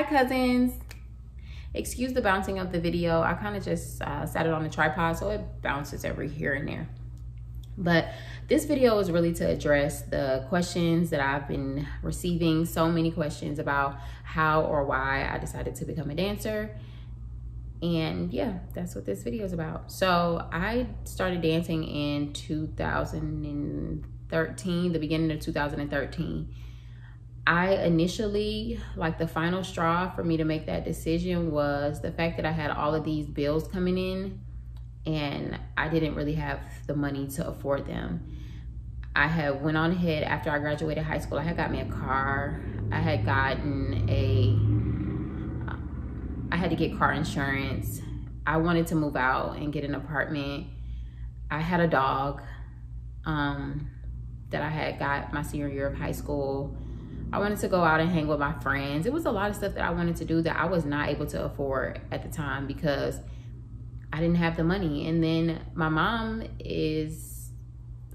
Cousins. Excuse the bouncing of the video. I kind of just sat it on the tripod, so it bounces every here and there. But this video is really to address the questions that I've been receiving. So many questions about how or why I decided to become a dancer. And yeah, that's what this video is about. So I started dancing in 2013, the beginning of 2013. I initially, like, the final straw for me to make that decision was the fact that I had all of these bills coming in and I didn't really have the money to afford them. I had went on ahead after I graduated high school. I had got me a car. I had gotten I had to get car insurance. I wanted to move out and get an apartment. I had a dog that I had got my senior year of high school. I wanted to go out and hang with my friends. It was a lot of stuff that I wanted to do that I was not able to afford at the time because I didn't have the money. And then my mom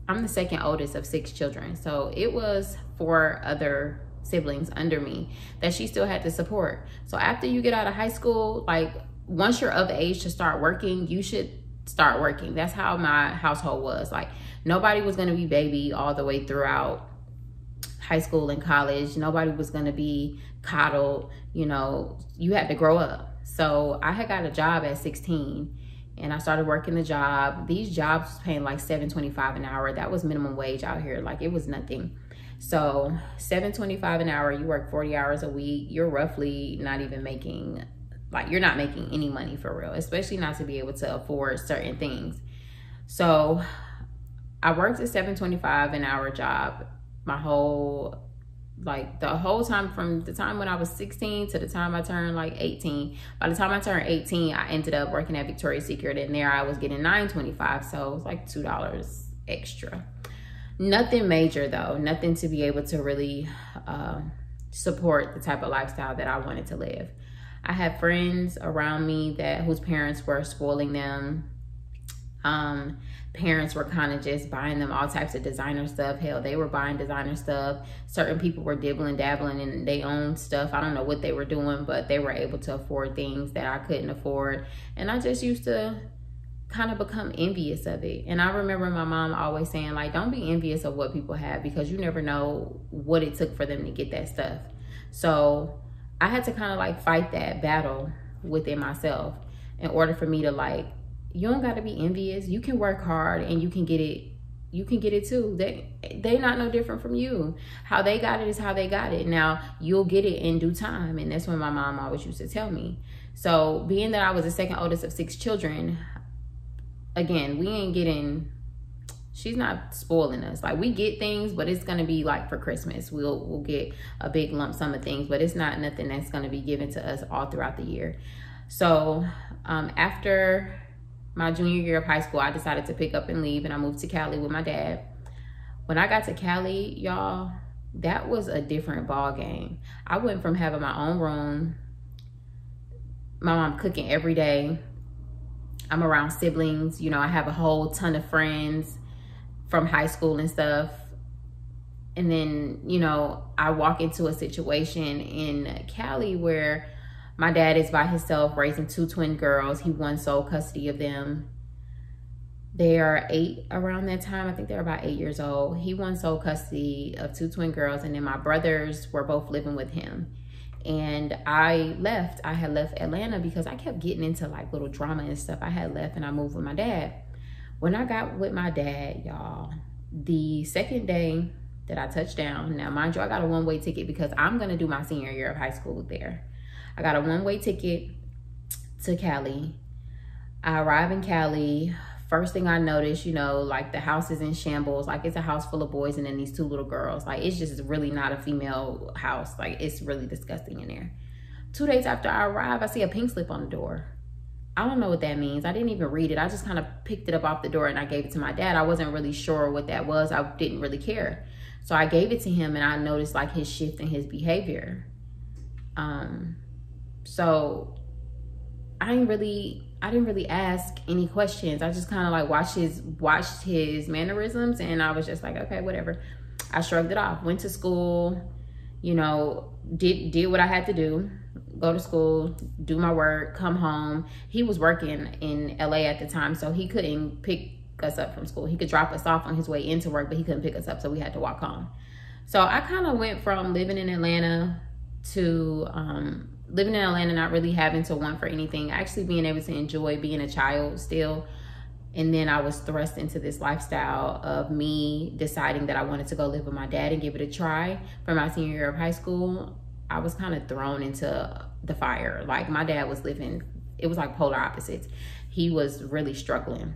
I'm the second oldest of 6 children. So it was 4 other siblings under me that she still had to support. So after you get out of high school, like, once you're of age to start working, you should start working. That's how my household was. Like, nobody was gonna be baby all the way throughout high school and college. Nobody was gonna be coddled. You know, you had to grow up. So I had got a job at 16 and I started working the job. These jobs was paying like $7.25 an hour. That was minimum wage out here. Like, it was nothing. So $7.25 an hour, you work 40 hours a week, you're roughly not even making, like, you're not making any money for real, especially not to be able to afford certain things. So I worked a $7.25 an hour job my whole, like, the whole time, from the time when I was 16 to the time I turned like 18. By the time I turned 18, I ended up working at Victoria's Secret, and there I was getting $9.25, so it was like $2 extra. Nothing major though, nothing to be able to really support the type of lifestyle that I wanted to live. I had friends around me whose parents were spoiling them. Parents were kind of just buying them all types of designer stuff. Hell, they were buying designer stuff. Certain people were dibbling, dabbling in their own stuff. I don't know what they were doing, but they were able to afford things that I couldn't afford. And I just used to kind of become envious of it. And I remember my mom always saying, like, don't be envious of what people have because you never know what it took for them to get that stuff. So I had to kind of like fight that battle within myself in order for me to, like, you don't got to be envious. You can work hard and you can get it. You can get it too. They not no different from you. How they got it is how they got it. Now, you'll get it in due time. And that's what my mom always used to tell me. So being that I was the second oldest of 6 children, again, we ain't getting, she's not spoiling us. Like, we get things, but it's going to be like for Christmas. We'll get a big lump sum of things, but it's not nothing that's going to be given to us all throughout the year. So after my junior year of high school, I decided to pick up and leave, and I moved to Cali with my dad. When I got to Cali, y'all, that was a different ball game. I went from having my own room, my mom cooking every day. I'm around siblings, you know, I have a whole ton of friends from high school and stuff. And then, you know, I walk into a situation in Cali where my dad is by himself raising 2 twin girls. He won sole custody of them. They are 8 around that time. I think they're about 8 years old. He won sole custody of 2 twin girls, and then my brothers were both living with him. And I had left Atlanta because I kept getting into like little drama and stuff. I had left and I moved with my dad. When I got with my dad, y'all, the second day that I touched down, now mind you, I got a one-way ticket because I'm gonna do my senior year of high school there. I got a one-way ticket to Cali. I arrive in Cali. First thing I noticed, you know, like, the house is in shambles. Like, it's a house full of boys and then these 2 little girls. Like, it's just really not a female house. Like, it's really disgusting in there. 2 days after I arrive, I see a pink slip on the door. I don't know what that means. I didn't even read it. I just kind of picked it up off the door and I gave it to my dad. I wasn't really sure what that was. I didn't really care. So I gave it to him and I noticed like his shift in his behavior. So I didn't really ask any questions. I just kind of like watched his mannerisms, and I was just like, okay, whatever. I shrugged it off, went to school, you know, did what I had to do. go to school, do my work, come home. He was working in LA at the time, so he couldn't pick us up from school. He could drop us off on his way into work, but he couldn't pick us up, so we had to walk home. So I kind of went from living in Atlanta to living in Atlanta, not really having to want for anything, actually being able to enjoy being a child still. And then I was thrust into this lifestyle of me deciding that I wanted to go live with my dad and give it a try for my senior year of high school. I was kind of thrown into the fire. Like, my dad was living, it was like polar opposites. He was really struggling.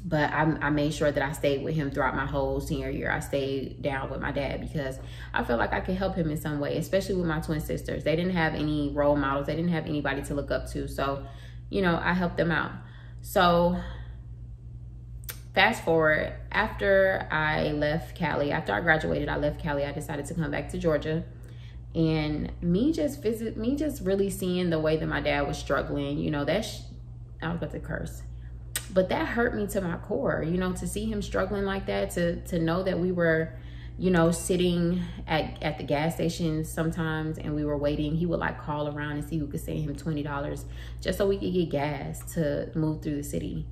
But I made sure that I stayed with him throughout my whole senior year. I stayed down with my dad because I felt like I could help him in some way, especially with my twin sisters. They didn't have any role models. They didn't have anybody to look up to. So, you know, I helped them out. So fast forward, after I left Cali, after I graduated, I left Cali, I decided to come back to Georgia. And me just really seeing the way that my dad was struggling, you know, I was about to curse. But that hurt me to my core, you know, to see him struggling like that, to know that we were, you know, sitting at the gas station sometimes and we were waiting. He would like call around and see who could send him $20 just so we could get gas to move through the city.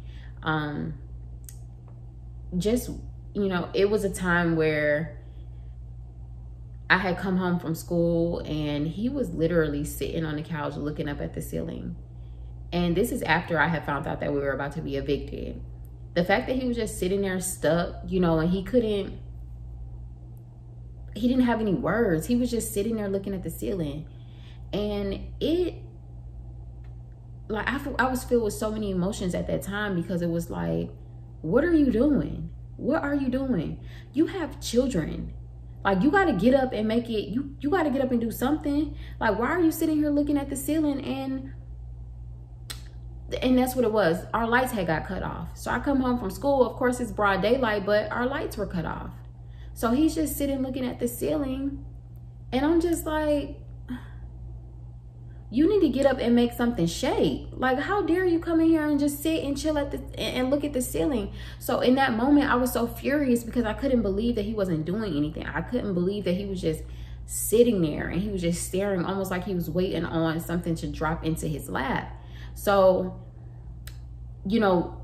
Just, you know, it was a time where I had come home from school and he was literally sitting on the couch looking up at the ceiling. And this is after I had found out that we were about to be evicted. The fact that he was just sitting there stuck, you know, and he didn't have any words. He was just sitting there looking at the ceiling. And I was filled with so many emotions at that time, because it was like, what are you doing? What are you doing? You have children. Like, you got to get up and make it, you got to get up and do something. Like, why are you sitting here looking at the ceiling? And that's what it was. Our lights had got cut off. So I come home from school. Of course, it's broad daylight, but our lights were cut off. So he's just sitting looking at the ceiling. And I'm just like, you need to get up and make something shake. Like, how dare you come in here and just sit and chill and look at the ceiling? So in that moment, I was so furious because I couldn't believe that he wasn't doing anything. I couldn't believe that he was just sitting there and he was just staring, almost like he was waiting on something to drop into his lap. So, you know,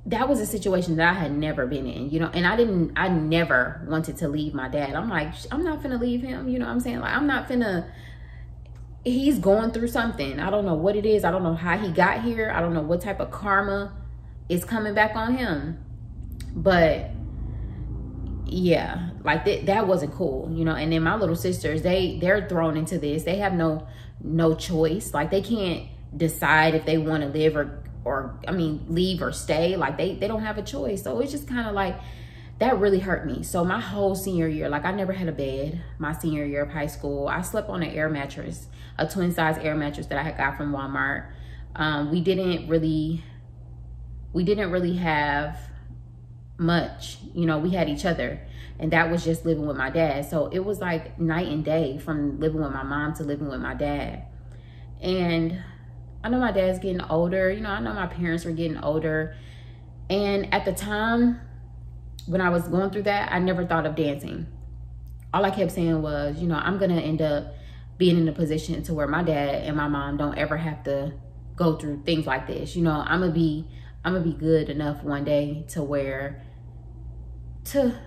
that was a situation that I had never been in, you know, and I never wanted to leave my dad. I'm like, I'm not finna leave him. You know what I'm saying? Like, I'm not finna, he's going through something. I don't know what it is. I don't know how he got here. I don't know what type of karma is coming back on him. But yeah, like that wasn't cool, you know. And then my little sisters, they're thrown into this. They have no choice. Like, they can't decide if they want to live or I mean, leave or stay. Like, they don't have a choice. So it's just kind of like, that really hurt me. So my whole senior year, like, I never had a bed my senior year of high school. I slept on an air mattress, a twin size air mattress that I had got from Walmart. We didn't really have much, you know. We had each other, and that was just living with my dad. So it was like night and day from living with my mom to living with my dad. And I know my dad's getting older, you know, I know my parents were getting older. And at the time when I was going through that, I never thought of dancing. All I kept saying was, you know, I'm gonna end up being in a position to where my dad and my mom don't ever have to go through things like this. You know, I'm gonna be good enough one day to where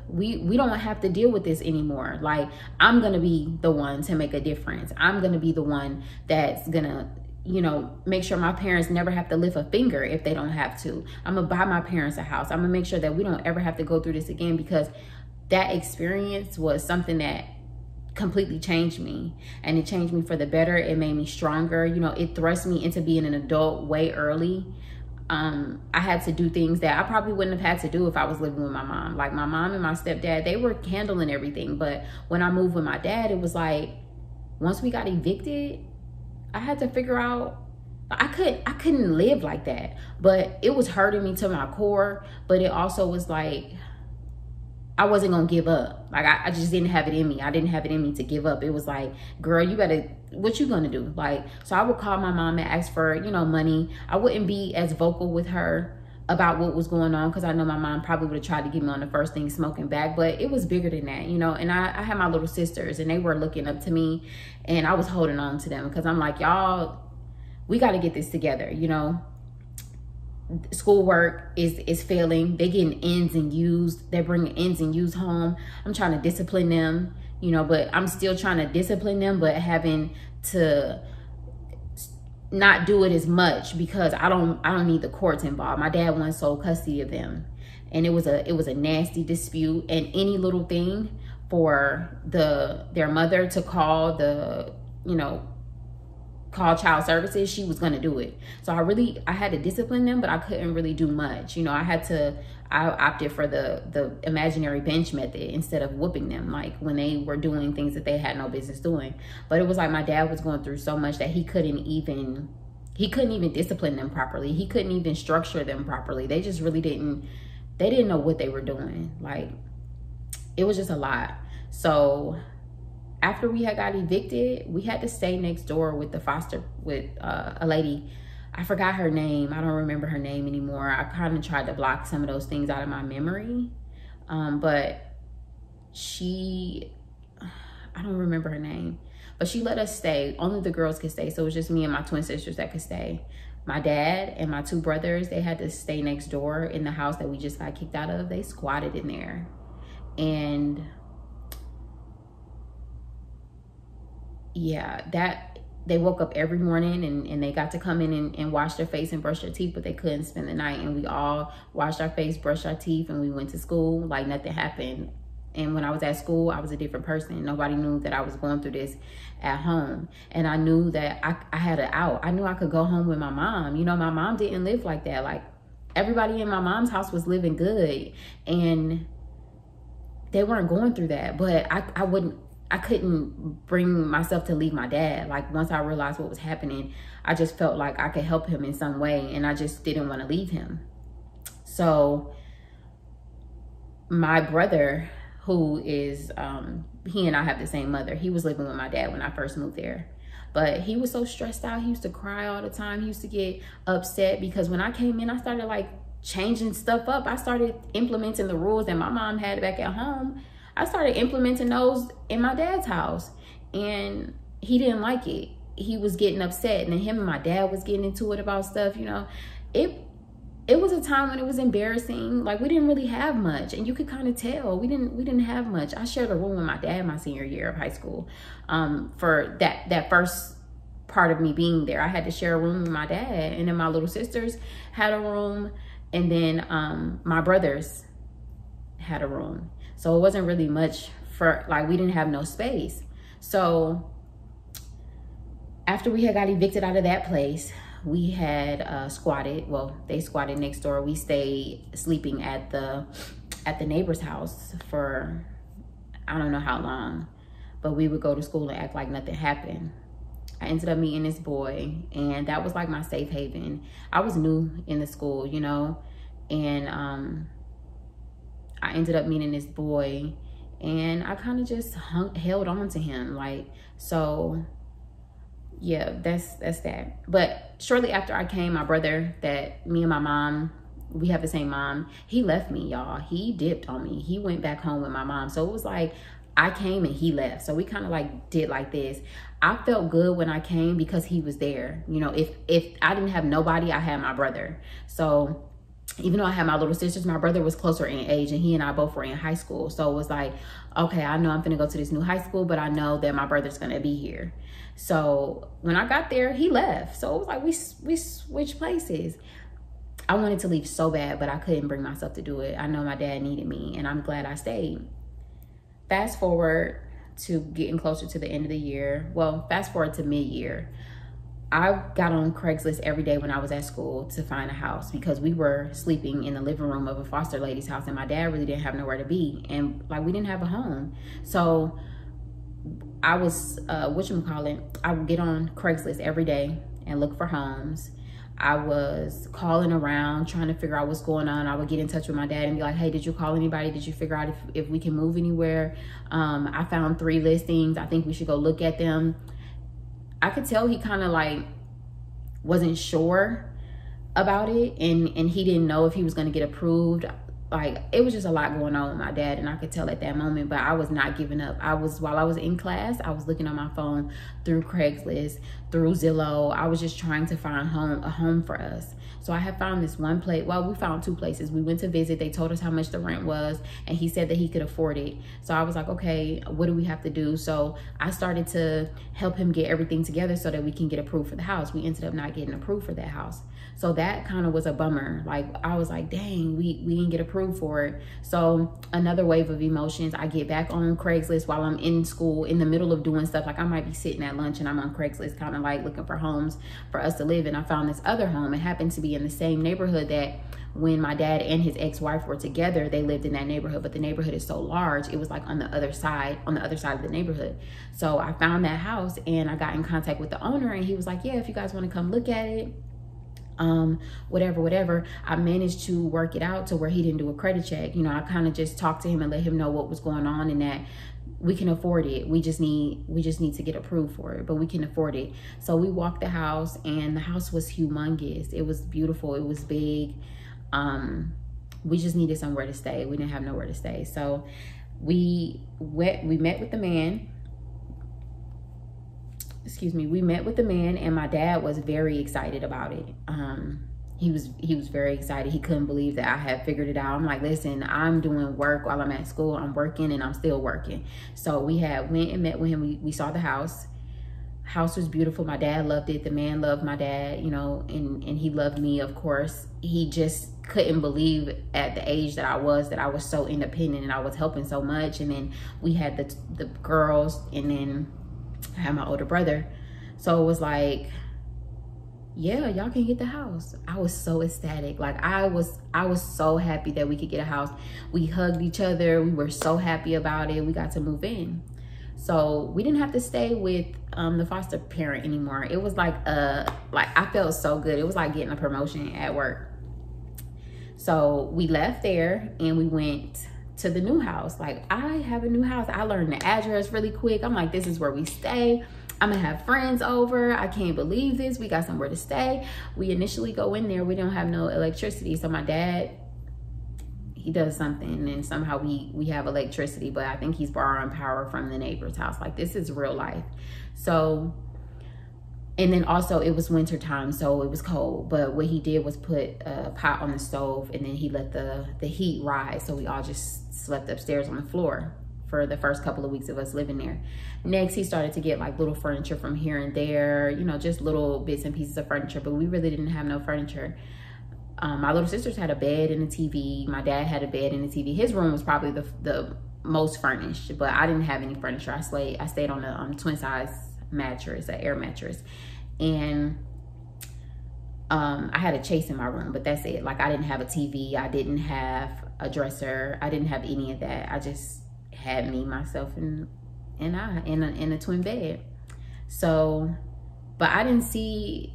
we don't have to deal with this anymore. Like, I'm gonna be the one to make a difference. I'm gonna be the one that's gonna, you know, make sure my parents never have to lift a finger if they don't have to. I'm gonna buy my parents a house. I'm gonna make sure that we don't ever have to go through this again, because that experience was something that completely changed me, and it changed me for the better. It made me stronger. You know, it thrust me into being an adult way early. I had to do things that I probably wouldn't have had to do if I was living with my mom. Like, my mom and my stepdad, they were handling everything. But when I moved with my dad, it was like, once we got evicted, I had to figure out, I couldn't live like that. But it was hurting me to my core. But it also was like, I wasn't gonna give up. Like, I just didn't have it in me. I didn't have it in me to give up. It was like, girl, you better, what you gonna do? Like, so I would call my mom and ask for, you know, money. I wouldn't be as vocal with her about what was going on, because I know my mom probably would have tried to get me on the first thing smoking back, but it was bigger than that, you know. And I had my little sisters, and they were looking up to me, and I was holding on to them, because I'm like, y'all, we got to get this together, you know. Schoolwork is failing. They getting N's and U's. They're bringing N's and U's home. I'm trying to discipline them, you know, but I'm still trying to discipline them, but having to not do it as much, because I don't need the courts involved. My dad wants sole custody of them, and it was a nasty dispute, and any little thing for their mother to call call child services, she was gonna do it. So I had to discipline them, but I couldn't really do much. You know, I opted for the imaginary bench method instead of whooping them, like when they were doing things that they had no business doing. But it was like my dad was going through so much that he couldn't even discipline them properly. He couldn't even structure them properly. They just really didn't know what they were doing. Like, it was just a lot. So after we had got evicted, we had to stay next door with a lady. I forgot her name. I don't remember her name anymore. I kind of tried to block some of those things out of my memory. But I don't remember her name. But she let us stay. Only the girls could stay. So it was just me and my twin sisters that could stay. My dad and my two brothers, they had to stay next door in the house that we just got kicked out of. They squatted in there. And yeah, they woke up every morning and they got to come in and wash their face and brush their teeth, but they couldn't spend the night. And we all washed our face, brushed our teeth, and we went to school like nothing happened. And when I was at school, I was a different person. Nobody knew that I was going through this at home. And I knew that I had an out. I knew I could go home with my mom. You know, my mom didn't live like that. Like, everybody in my mom's house was living good, and they weren't going through that. But I couldn't bring myself to leave my dad. Like, once I realized what was happening, I just felt like I could help him in some way, and I just didn't want to leave him. So my brother, who is, he and I have the same mother. He was living with my dad when I first moved there. But he was so stressed out. He used to cry all the time. He used to get upset because when I came in, I started like changing stuff up. I started implementing the rules that my mom had back at home. I started implementing those in my dad's house, and he didn't like it. He was getting upset, and then him and my dad was getting into it about stuff, you know. It was a time when it was embarrassing. Like, we didn't really have much, and you could kind of tell we didn't have much. I shared a room with my dad my senior year of high school. For that first part of me being there, I had to share a room with my dad, and then my little sisters had a room, and then my brothers had a room. So it wasn't really much for, like, we didn't have no space. So after we had got evicted out of that place, we had squatted. Well, they squatted next door. We stayed sleeping at the neighbor's house for I don't know how long, but we would go to school and act like nothing happened. I ended up meeting this boy, and that was like my safe haven. I was new in the school, you know, and I ended up meeting this boy, and I kind of just held on to him. Like, so yeah, that's that. But shortly after I came, my brother, that me and my mom, we have the same mom, he left me, y'all. He dipped on me. He went back home with my mom. So it was like I came and he left. So we kind of like did like this. I felt good when I came because he was there. You know, if I didn't have nobody, I had my brother. So even though I had my little sisters, my brother was closer in age, and he and I both were in high school. So it was like, okay, I know I'm gonna go to this new high school, but I know that my brother's gonna be here. So when I got there, he left. So it was like we switched places. I wanted to leave so bad, but I couldn't bring myself to do it. I know my dad needed me, and I'm glad I stayed. Fast forward to getting closer to the end of the year. Well, fast forward to mid-year. I got on Craigslist every day when I was at school to find a house, because we were sleeping in the living room of a foster lady's house, and my dad really didn't have nowhere to be, and like we didn't have a home. So I was I would get on Craigslist every day and look for homes. I was calling around trying to figure out what's going on. I would get in touch with my dad and be like, hey, did you call anybody? Did you figure out if we can move anywhere? I found 3 listings. I think we should go look at them. I could tell he kind of like wasn't sure, about it, and he didn't know if he was going to get approved. Like, it was just a lot going on with my dad, and I could tell at that moment, but I was not giving up. While I was in class, I was looking on my phone through Craigslist, through Zillow. I was just trying to find a home for us. So I had found this one place. Well, we found 2 places. We went to visit. They told us how much the rent was, and he said that he could afford it. So I was like, okay, what do we have to do? So I started to help him get everything together so that we can get approved for the house. We ended up not getting approved for that house. So that kind of was a bummer. Like, I was like, dang, we didn't get approved for it. So another wave of emotions. I get back on Craigslist while I'm in school, in the middle of doing stuff. Like, I might be sitting at lunch and I'm on Craigslist kind of like looking for homes for us to live in. I found this other home. It happened to be in the same neighborhood that when my dad and his ex-wife were together, they lived in that neighborhood, but the neighborhood is so large, it was like on the other side of the neighborhood. So I found that house and I got in contact with the owner, and he was like, yeah, if you guys want to come look at it, whatever. I managed to work it out to where he didn't do a credit check. You know, I kind of just talked to him and let him know what was going on, and that we can afford it. We just need to get approved for it, but we can afford it. So we walked the house, and the house was humongous. It was beautiful. It was big. We just needed somewhere to stay. We didn't have nowhere to stay. So we met with the man. We met with the man, and my dad was very excited about it. He was very excited. He couldn't believe that I had figured it out. I'm like, listen, I'm doing work while I'm at school. I'm working and I'm still working. So we went and met with him. We saw the house. House was beautiful. My dad loved it. The man loved my dad, you know, and he loved me, of course. He just couldn't believe at the age that I was so independent and I was helping so much. And then we had the girls, and then I had my older brother. So it was like, yeah, y'all can get the house. I was so ecstatic. Like, I was so happy that we could get a house. We hugged each other. We were so happy about it. We got to move in. So we didn't have to stay with the foster parent anymore. It was like I felt so good. It was like getting a promotion at work. So we left there and we went to the new house. Like, I have a new house. I learned the address really quick. I'm like, this is where we stay. I'm gonna have friends over. I can't believe this. We got somewhere to stay. We initially go in there. We don't have no electricity. So my dad, he does something and somehow we have electricity, but I think he's borrowing power from the neighbor's house. Like, this is real life. So, and then also it was winter time, so it was cold. But what he did was put a pot on the stove, and then he let the heat rise. So we all just slept upstairs on the floor for the first couple of weeks of us living there. Next, he started to get like little furniture from here and there, you know, just little bits and pieces of furniture, but we really didn't have no furniture. My little sisters had a bed and a TV. My dad had a bed and a TV. His room was probably the most furnished, but I didn't have any furniture. I stayed on a twin size mattress, an air mattress, and I had a chase in my room, but that's it. Like, I didn't have a TV. I didn't have a dresser. I didn't have any of that. I just had me, myself, and I in a twin bed. So, but I didn't see,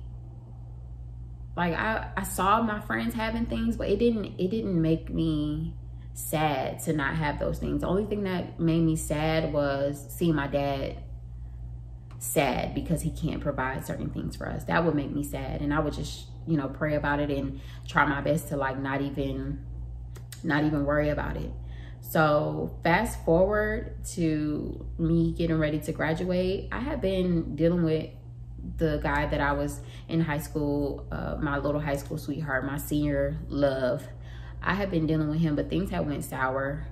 like, I saw my friends having things, but it didn't make me sad to not have those things. The only thing that made me sad was seeing my dad sad because he can't provide certain things for us. That would make me sad, and I would just, you know, pray about it and try my best to like not even worry about it. So fast forward to me getting ready to graduate. I had been dealing with the guy that I was in high school, my little high school sweetheart, my senior love. I had been dealing with him, but things had went sour,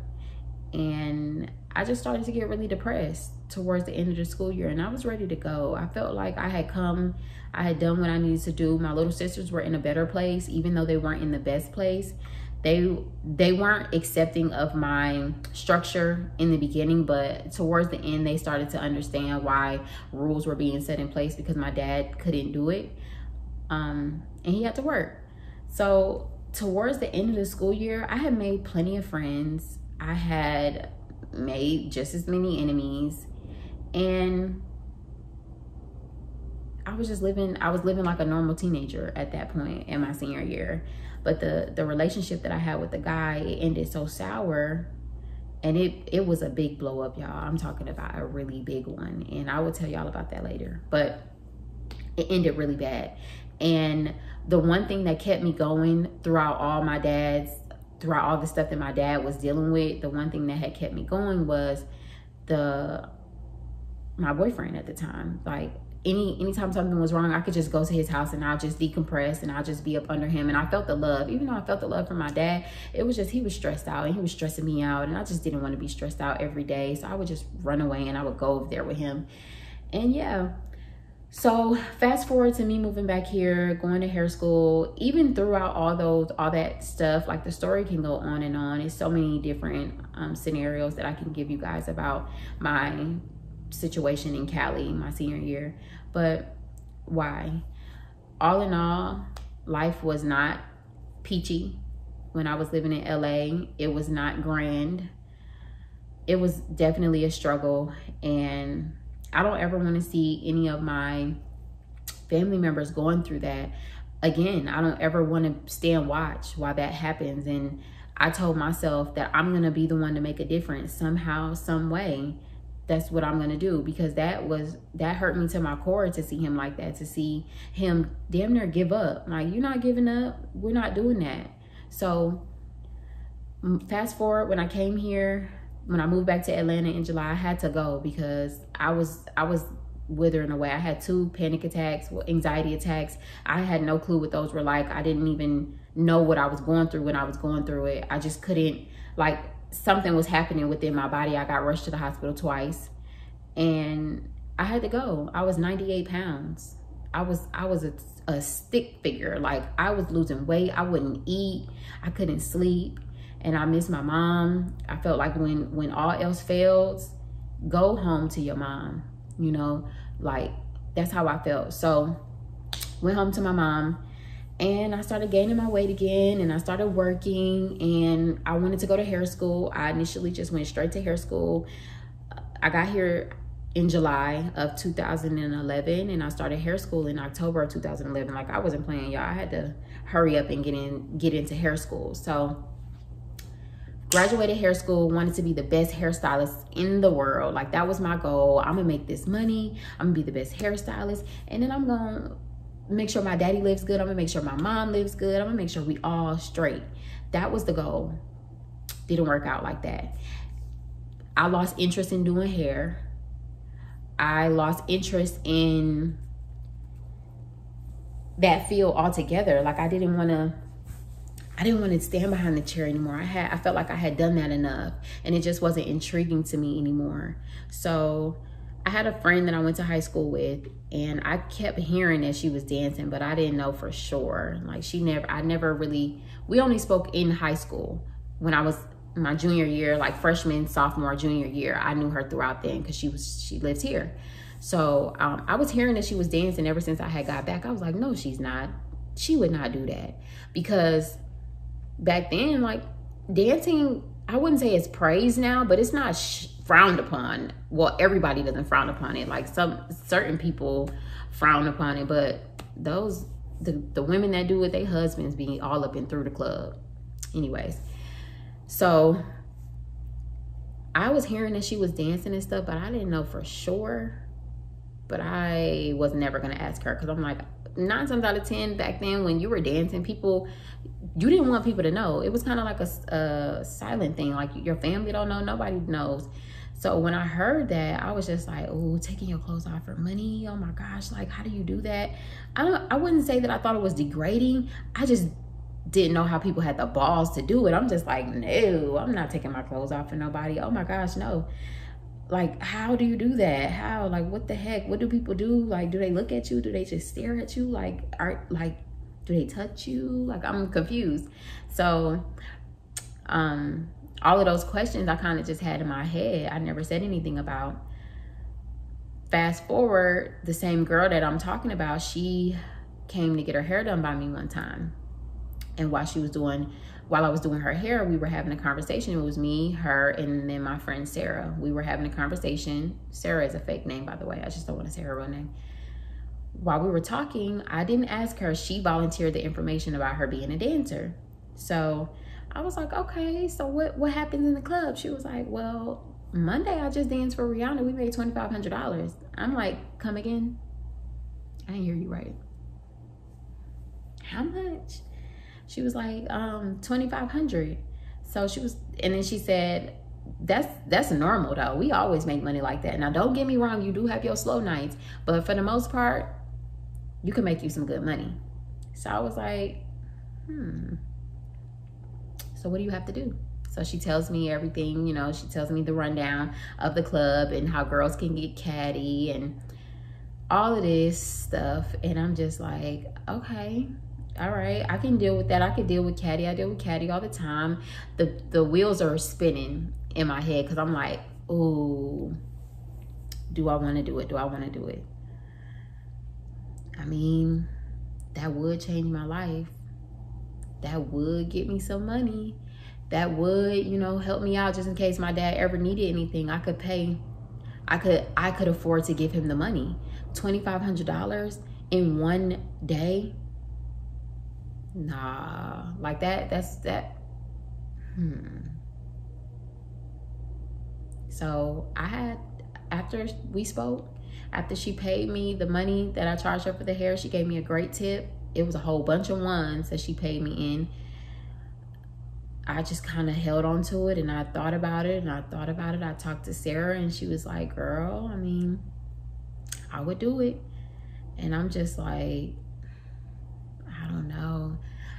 and I just started to get really depressed towards the end of the school year, and I was ready to go. I felt like I had done what I needed to do. My little sisters were in a better place, even though they weren't in the best place. They weren't accepting of my structure in the beginning, but towards the end, they started to understand why rules were being set in place because my dad couldn't do it, and he had to work. So towards the end of the school year, I had made plenty of friends. I had made just as many enemies, and I was living like a normal teenager at that point in my senior year. But the relationship that I had with the guy, it ended so sour, and it was a big blow up, y'all. I'm talking about a really big one, and I will tell y'all about that later. But it ended really bad, And the one thing that kept me going throughout all the stuff that my dad was dealing with, the one thing that had kept me going was my boyfriend at the time. Like, anytime something was wrong, I could just go to his house and I'll just decompress and I'll just be up under him. And I felt the love. Even though I felt the love from my dad, it was just, he was stressed out and he was stressing me out. And I just didn't want to be stressed out every day. So I would just run away and I would go over there with him. And yeah. So fast forward to me moving back here, going to hair school. Even throughout all that stuff, like, the story can go on and on. It's so many different scenarios that I can give you guys about my situation in Cali my senior year. But why? All in all, life was not peachy when I was living in LA. It was not grand. It was definitely a struggle, and I don't ever want to see any of my family members going through that again. I don't ever want to stay and watch while that happens. And I told myself that I'm going to be the one to make a difference somehow, some way. That's what I'm going to do, because that hurt me to my core to see him like that, to see him damn near give up. Like, you're not giving up. We're not doing that. So fast forward, when I came here, when I moved back to Atlanta in July, I had to go because I was withering away. I had 2 panic attacks, anxiety attacks. I had no clue what those were like. I didn't even know what I was going through when I was going through it. I just couldn't, like, something was happening within my body. I got rushed to the hospital twice and I had to go. I was 98 pounds. I was a stick figure. Like, I was losing weight. I wouldn't eat. I couldn't sleep. And I missed my mom. I felt like when all else fails, go home to your mom, you know, like, that's how I felt. So went home to my mom. And I started gaining my weight again, and I started working, and I wanted to go to hair school. I initially just went straight to hair school. I got here in July of 2011, and I started hair school in October of 2011. Like, I wasn't playing, y'all. I had to hurry up and get into hair school. So graduated hair school, wanted to be the best hairstylist in the world. Like, that was my goal. I'm gonna make this money. I'm gonna be the best hairstylist, and then I'm gonna make sure my daddy lives good. I'm gonna make sure my mom lives good. I'm gonna make sure we all straight. That was the goal. Didn't work out like that. I lost interest in doing hair. I lost interest in that field altogether. Like, I didn't want to stand behind the chair anymore. I felt like I had done that enough, and it just wasn't intriguing to me anymore. So I had a friend that I went to high school with, and I kept hearing that she was dancing, but I didn't know for sure. Like, we only spoke in high school. When I was my junior year, like freshman, sophomore, junior year, I knew her throughout then because she lives here. So I was hearing that she was dancing ever since I had got back. I was like, no, she's not. She would not do that, because back then, like, dancing, I wouldn't say it's praised now, but it's not frowned upon. Well, everybody doesn't frown upon it. Like, certain people frown upon it, but the women that do it, their husbands be all up and through the club. Anyways, so I was hearing that she was dancing and stuff, but I didn't know for sure. But I was never gonna ask her, because I'm like, 9 times out of 10 back then, when you were dancing, you didn't want people to know. It was kind of like a silent thing. Like, your family don't know, nobody knows. So when I heard that, I was just like, oh, taking your clothes off for money. Oh my gosh, like, how do you do that? I wouldn't say that I thought it was degrading. I just didn't know how people had the balls to do it. I'm just like, no, I'm not taking my clothes off for nobody. Oh my gosh, no. Like, how do you do that? How? Like, what the heck? What do people do? Like, do they look at you? Do they just stare at you? Like, do they touch you? Like, I'm confused. So all of those questions I kind of just had in my head. I never said anything about. Fast forward, the same girl that I'm talking about, she came to get her hair done by me one time. And while I was doing her hair, we were having a conversation. It was me, her, and then my friend Sarah. We were having a conversation. Sarah is a fake name, by the way. I just don't want to say her real name. While we were talking, I didn't ask her. She volunteered the information about her being a dancer. So I was like, okay, so what happens in the club? She was like, well, Monday I just danced for Rihanna. We made $2,500. I'm like, come again? I didn't hear you right. how much? She was like, 2,500. So she was, and then she said, that's normal though. We always make money like that. Now, don't get me wrong, you do have your slow nights, but for the most part, you can make you some good money. So I was like, so what do you have to do? So she tells me everything, you know, she tells me the rundown of the club and how girls can get catty and all of this stuff. And I'm just like, okay, all right, I can deal with that. I can deal with catty. I deal with catty all the time. The wheels are spinning in my head because I'm like, ooh, do I want to do it? Do I want to do it? I mean, that would change my life. That would get me some money. That would, you know, help me out just in case my dad ever needed anything. I could pay. I could afford to give him the money. $2,500 in one day. Nah, like that. So I had, after we spoke, after she paid me the money that I charged her for the hair, she gave me a great tip. It was a whole bunch of ones that she paid me in. I just kind of held on to it and I thought about it and I thought about it. I talked to Sarah and she was like, girl, I mean, I would do it. And I'm just like, I don't know.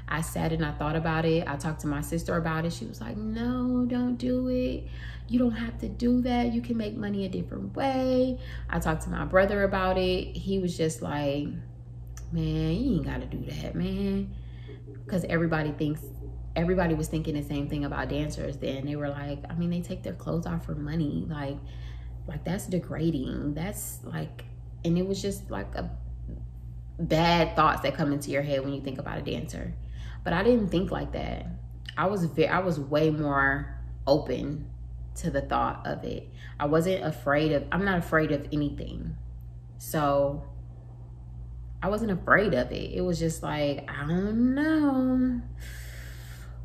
I sat and I thought about it. I talked to my sister about it. She was like, no, don't do it. You don't have to do that. You can make money a different way. I talked to my brother about it. He was just like, man, you ain't got to do that, man. Because everybody was thinking the same thing about dancers then. They were like, I mean, they take their clothes off for money. Like that's degrading. That's like, and it was just like a bad thoughts that come into your head when you think about a dancer. But I didn't think like that. I was way more open to the thought of it. I wasn't afraid of, I'm not afraid of anything. So I wasn't afraid of it. It was just like, I don't know.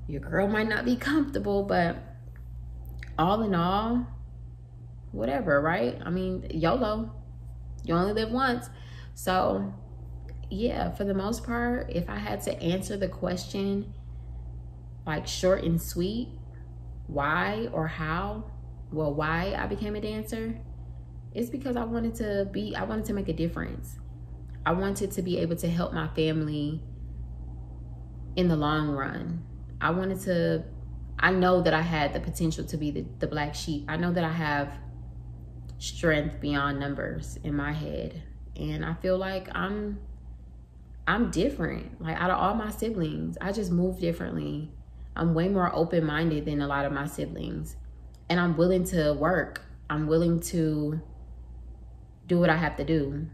Your girl might not be comfortable, but all in all, whatever, right? I mean, YOLO. You only live once. So yeah, for the most part, if I had to answer the question like short and sweet, why or how, well, why I became a dancer, it's because I wanted to make a difference. I wanted to be able to help my family in the long run. I know that I had the potential to be the black sheep. I know that I have strength beyond numbers in my head. And I feel like I'm different. Like out of all my siblings, I just move differently. I'm way more open-minded than a lot of my siblings. And I'm willing to work. I'm willing to do what I have to do,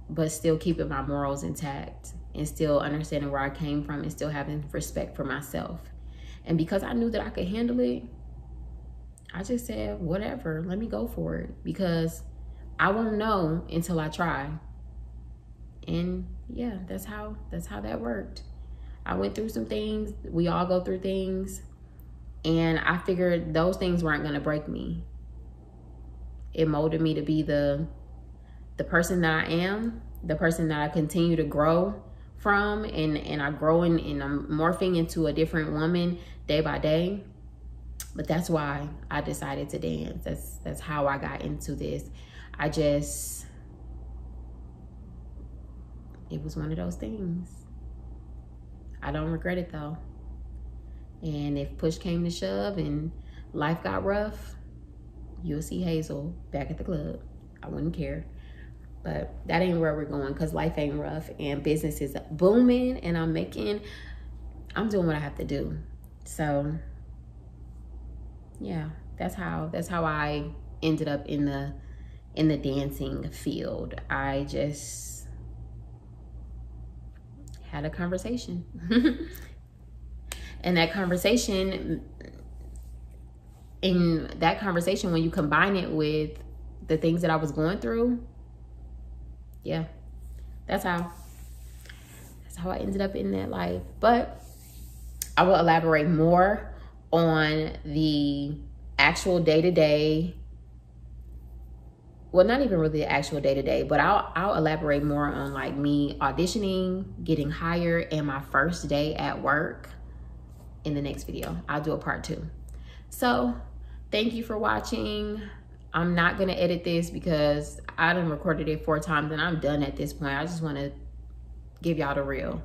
but still keeping my morals intact and still understanding where I came from and still having respect for myself. And because I knew that I could handle it, I just said, whatever, let me go for it, because I won't know until I try. And yeah, that's how that worked. I went through some things. We all go through things. And I figured those things weren't going to break me. It molded me to be the person that I am, the person that I continue to grow from, and I grow and I'm morphing into a different woman day by day. But that's why I decided to dance. That's how I got into this. It was one of those things. I don't regret it though. And if push came to shove and life got rough, you'll see Hazel back at the club. I wouldn't care. But that ain't where we're going, because life ain't rough and business is booming and I'm doing what I have to do. So yeah, that's how I ended up in the dancing field. I just had a conversation. And that conversation, when you combine it with the things that I was going through, yeah, that's how I ended up in that life. But I will elaborate more on the actual day-to-day well, not even really the actual day-to-day, but I'll elaborate more on like me auditioning, getting hired, and my first day at work in the next video. I'll do a part 2. So thank you for watching. I'm not gonna edit this because I done recorded it 4 times and I'm done at this point. I just wanna give y'all the real.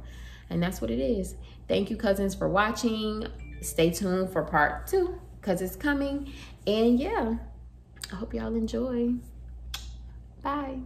And that's what it is. Thank you, cousins, for watching. Stay tuned for part 2 because it's coming. And yeah, I hope y'all enjoy. Bye.